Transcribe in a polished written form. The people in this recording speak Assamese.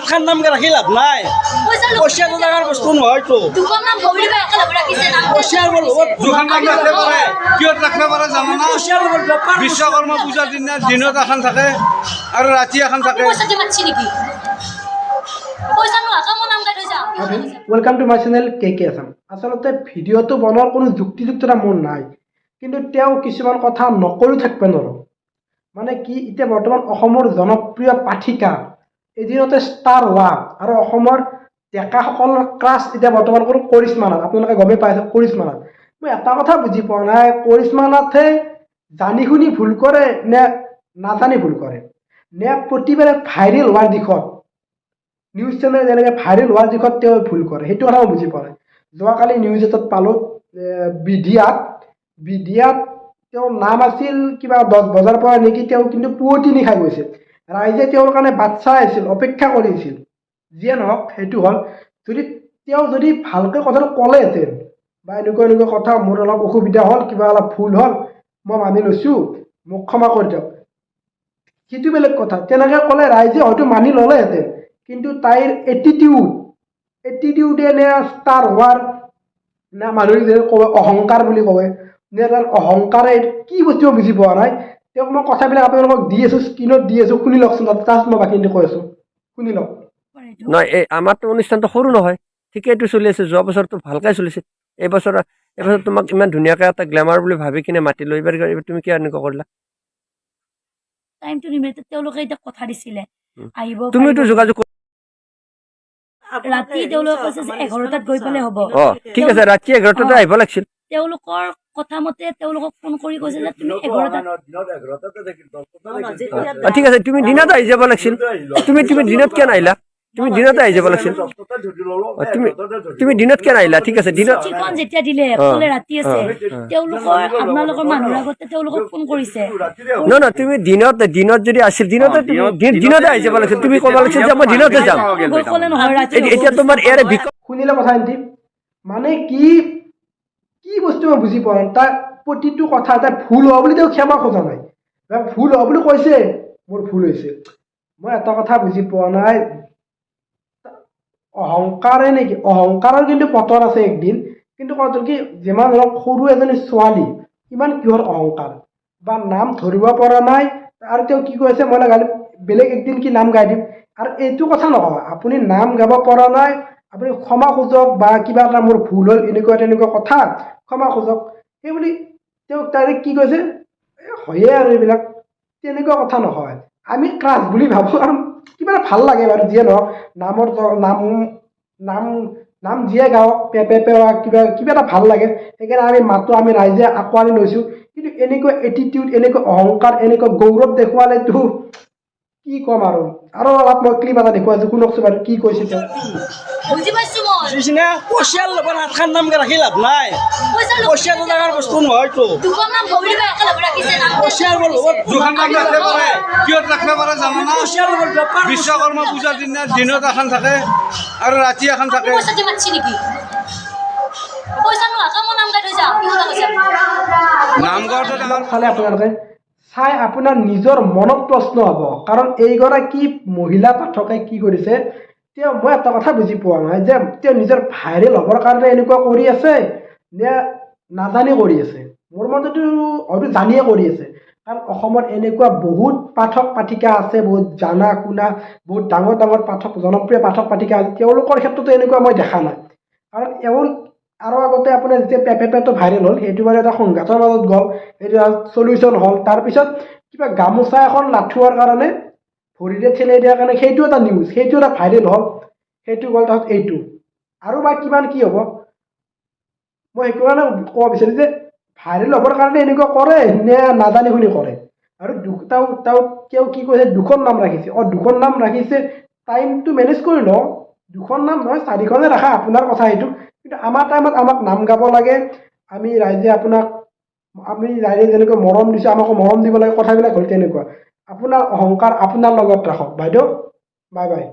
খান নামকে ৰাখি লাভ নাই পইচাটো ডাঙৰ বস্তু নহয়তো দুখন নাম গৌৰী বা একেলগে ৰাখিছে নাম পইচাৰ লগত দুখন নাম ৰাখিব পাৰে কিয় ৰাখিব পাৰে জানা না পইচাৰ লগত বেপাৰ বিশ্বকৰ্মা পূজাৰ দিনত এখন থাকে আৰু ৰাতি এখন থাকে পইচা দি মাতছি নেকি পইচা নোহোৱাকে মই নাম কাটি যাম ওয়েলকাম টু মাই চেনেল কে আছাম। আচলতে ভিডিঅ'টো বনোৱাৰ কোনো যুক্তিযুক্ততা মোৰ নাই, কিন্তু তেওঁ কিছুমান কথা নকৈও থাকিব নোৱাৰোঁ। মানে কি এতিয়া বৰ্তমান অসমৰ জনপ্ৰিয় পাঠিকা এদিনতে ষ্টাৰ হোৱা আৰু অসমৰ ডেকাসকলৰ ক্ৰাছ এতিয়া বৰ্তমান কোনো কৰিশ্মা নাথ। আপোনালোকে গমেই পাইছে কৰিশ্মা নাথ। মই এটা কথা বুজি পোৱা নাই, কৰিশ্মা নাথে জানি শুনি ভুল কৰে নে নাজানি ভুল কৰে নে প্ৰতিবাৰে ভাইৰেল হোৱাৰ দিশত নিউজ চেনেল যেনেকৈ ভাইৰেল হোৱাৰ দিশত তেওঁ ভুল কৰে, সেইটো কথা মই বুজি পোৱা নাই। যোৱাকালি নিউজ এটাত পালোঁ বিডিয়াত তেওঁৰ নাম আছিল কিবা 10 বজাৰ পৰা নেকি, তেওঁ কিন্তু পুৱতি নিশাই গৈছিল। ৰাইজে তেওঁৰ কাৰণে বাট চাই আছিল, অপেক্ষা কৰিছিল। যিয়ে নহওক সেইটো হ'ল, তেওঁ যদি ভালকৈ কথাটো ক'লেহেঁতেন বা এনেকুৱা কথা মোৰ অলপ অসুবিধা হ'ল, কিবা অলপ ভুল হ'ল, মই মানি লৈছোঁ, মোক ক্ষমা কৰি দিয়ক, সেইটো বেলেগ কথা। তেনেকৈ ক'লে ৰাইজে হয়তো মানি ল'লেহেঁতেন। কিন্তু তাইৰ এটিটিউডে নে ষ্টাৰ হোৱাৰ নে মানুহে যে কয় অহংকাৰ বুলি কয় নে তাৰ অহংকাৰে কি বস্তু মই বুজি পোৱা নাই। তেওঁক মই কথাবিলাক আপোনালোকক দি আছোঁ, স্ক্ৰীণত দি আছোঁ, শুনি লওকচোন। তাত মই বাকীখিনি কৈ আছোঁ, শুনি লওক। নহয়, এই আমাৰতো অনুষ্ঠানটো সৰু নহয়, ঠিকেইটো চলি আছে। যোৱা বছৰটো ভালকৈ চলিছে। এইবছৰ তোমাক ইমান ধুনীয়াকৈ এটা গ্লেমাৰ বুলি ভাবি কিনে মাতি লৈ এইবাৰ তুমি কিয় এনেকুৱা কৰিলা? টাইমটো নিমিলে, তেওঁলোকে এতিয়া কথা দিছিলে আহিব, তুমিতো যোগাযোগ ৰাতি তেওঁলোকে কৈছে যে 11টাত গৈ পেলাই হ'ব। ঠিক আছে, ৰাতি 11টাতে আহিব লাগিছিল। তেওঁলোকৰ কথা মতে তেওঁলোকক ফোন কৰি কৈছে যে তুমি 11টাত ঠিক আছে, তুমি দিনত আহি যাব লাগিছিল। তুমি দিনত কিয় নাহিলা? তুমি দিনতে আহি যাব লাগিছিল। তুমি দিনত কিয় নাহিলা? ঠিক আছে, দিনত চিঠিখন যেতিয়া দিলে ক'লে ৰাতি আছে, তেওঁলোকৰ আপোনালোকৰ মানুহৰ আগতে তেওঁলোকক ফোন কৰিছে। নহয়, তুমি দিনত যদি আছিল দিনতে আহি যাব লাগিছিল। তুমি ক'ব লাগিছিল যে মই দিনতে যাম। গৈ ক'লে নহয় ৰাতি এতিয়া তোমাৰ ইয়াৰে শুনিলে কথা এণ্টি, মানে কি বস্তু মই বুজি পোৱা নাই। তাৰ প্ৰতিটো কথা এটা ভুল হোৱা বুলি তেওঁ ক্ষমা খোজা নাই, ভুল হোৱা বুলি কৈছে মোৰ ভুল হৈছে। মই এটা কথা বুজি পোৱা নাই, অহংকাৰে নেকি? অহংকাৰৰ কিন্তু পতন আছে একদিন, কিন্তু কথাটো কি যিমান ধৰক সৰু এজনী ছোৱালী ইমান কিহৰ অহংকাৰ বা নাম ধৰিব পৰা নাই। আৰু তেওঁ কি কৈছে মই নাগালি বেলেগ একদিন কি নাম গাই দিম। আৰু এইটো কথা নহয়, আপুনি নাম গাব পৰা নাই, আপুনি ক্ষমা খোজক বা কিবা এটা মোৰ ভুল হ'ল এনেকুৱা তেনেকুৱা কথা ক্ষমা খোজক, সেই বুলি তেওঁ ডাইৰেক্ট কি কৈছে হয়ে আৰু এইবিলাক তেনেকুৱা কথা নহয়। আমি ক্লাছ বুলি ভাবোঁ আৰু কিবা এটা ভাল লাগে বাৰু। যিয়ে নহওক নাম যিয়ে গাওক পেৱা কিবা এটা ভাল লাগে, সেইকাৰণে আমি মাতো, আমি ৰাইজে আঁকোৱালি লৈছোঁ। কিন্তু এনেকুৱা এটিটিউড, এনেকুৱা অহংকাৰ, এনেকুৱা গৌৰৱ দেখুৱালেতো কি ক'ম আৰু অলপ মই ক্লিপ এটা দেখুৱাইছোঁ, শুনকচোন বাৰু কি কৈছে তেওঁ। বুজি পাইছো মই পইচাৰ লগত হাত খান নামকে ৰাখি লাভ নাই পইচাটো ডাঙৰ বস্তু নহয়তো দুখন নাম গৌৰী বা একেলগে ৰাখিছে নাম পইচাৰ লগত দুখন নাম ৰাখিব পাৰে কিয় ৰাখিব পাৰে জানা না পইচাৰ লগত বেপাৰ বিশ্বকৰ্মা পূজাৰ দিনত এখন থাকে আৰু ৰাতি এখন থাকে পইচা দি মাতছি নেকি পইচা নোহোৱাকে মই নাম কাটি যাম কি কথা কৈছে নামঘৰটো ডাঙৰ চালে আপোনালোকে চাই আপোনাৰ নিজৰ মনত প্ৰশ্ন হ'ব। কাৰণ এইগৰাকী মহিলা পাঠকে কি কৰিছে, মই এটা কথা বুজি পোৱা নাই যে তেওঁ নিজৰ ভাইৰেল হ'বৰ কাৰণে এনেকুৱা কৰি আছে নে নাজানি কৰি আছে। মোৰ মতেতো হয়তো জানিয়ে কৰি আছে, কাৰণ অসমত এনেকুৱা বহুত পাঠক পাঠিকা আছে, বহুত জানা শুনা, বহুত ডাঙৰ ডাঙৰ পাঠক, জনপ্ৰিয় পাঠক পাঠিকা আছে। তেওঁলোকৰ ক্ষেত্ৰতো এনেকুৱা মই দেখা নাই। কাৰণ আৰু আগতে আপোনাৰ যেতিয়া পেপেটো ভাইৰেল হ'ল, সেইটো বাৰু এটা সংঘাতৰ মাজত গ'ল, সেইটো চলিউশ্যন হ'ল। তাৰপিছত কিবা গামোচা এখন লাথোৱাৰ কাৰণে ভৰিৰে ঠেলাই দিয়াৰ কাৰণে সেইটো এটা নিউজ, সেইটো এটা ভাইৰেল হ'ল, সেইটো গ'ল। তাৰপিছত এইটো আৰু বা কিমান কি হ'ব, মই সেইটো কাৰণে ক'ব বিচাৰিছোঁ যে ভাইৰেল হ'বৰ কাৰণে এনেকুৱা কৰে নে নাজানি শুনি কৰে। আৰু তেওঁ কি কৈছে, দুখন নাম ৰাখিছে। দুখন নাম ৰাখিছে, টাইমটো মেনেজ কৰি লওঁ। দুখন নাম নহয়, 4খনে ৰাখা আপোনাৰ কথা সেইটো। কিন্তু আমাৰ টাইমত আমাক নাম গাব লাগে, আমি ৰাইজে যেনেকৈ মৰম দিছোঁ, আমাকো মৰম দিব লাগে। কথাবিলাক হ'ল তেনেকুৱা। আপোনাৰ অহংকাৰ আপোনাৰ লগত ৰাখক বাইদেউ। Bye bye.